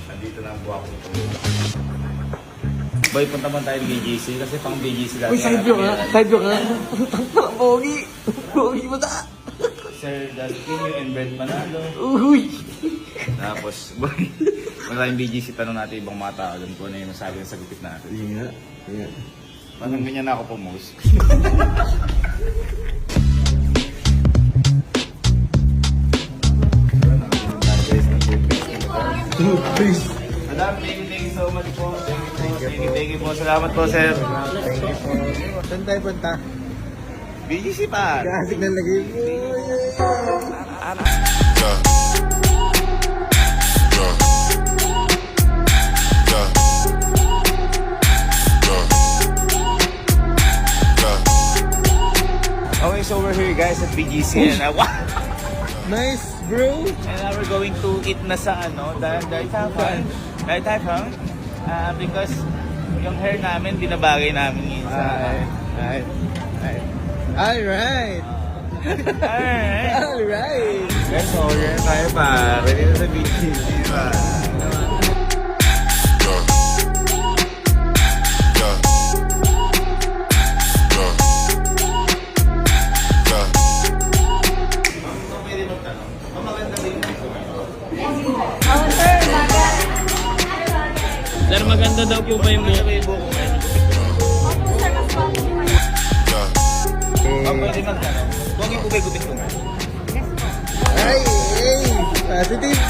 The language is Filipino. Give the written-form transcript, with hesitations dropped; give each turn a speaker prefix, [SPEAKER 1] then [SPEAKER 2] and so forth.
[SPEAKER 1] Nandito na ang buha ko. Boy, punta man tayo ng BGC kasi pang BGC dati.
[SPEAKER 2] Uy, side view ka. Side view ka. Pogi. Pogi mo ta.
[SPEAKER 1] Sir Dustin, yung inbred Manalo.
[SPEAKER 2] Uy.
[SPEAKER 1] Tapos, boy, maraming BGC, tanong natin ibang mga tao doon kung ano yung masabi sa gupit natin.
[SPEAKER 2] Sige nga. Sige.
[SPEAKER 1] Parang ganyan na ako pumus.
[SPEAKER 2] Please.
[SPEAKER 1] Madam, thank you so much po. Thank you po. Salamat po, sir.
[SPEAKER 2] Thank you po. Saan tayo punta?
[SPEAKER 1] BGC pa.
[SPEAKER 2] Kasig na lagi.
[SPEAKER 1] Okay, so we're here guys at BGC and
[SPEAKER 2] Nice, bro.
[SPEAKER 1] and now we're going to eat na sa ano, Dai Taifang. Because yung hair namin, binabagay namin yun sa...
[SPEAKER 2] Alright. Alright.
[SPEAKER 1] Alright.
[SPEAKER 2] Alright.
[SPEAKER 1] Guys, so order na tayo pa. Ready na sa BGC pa.
[SPEAKER 3] Sir, maganda daw po ba yung buhok?
[SPEAKER 1] Pwede magtanong. Huwag yung ubay-gupit ko nga.
[SPEAKER 2] Ay, positive.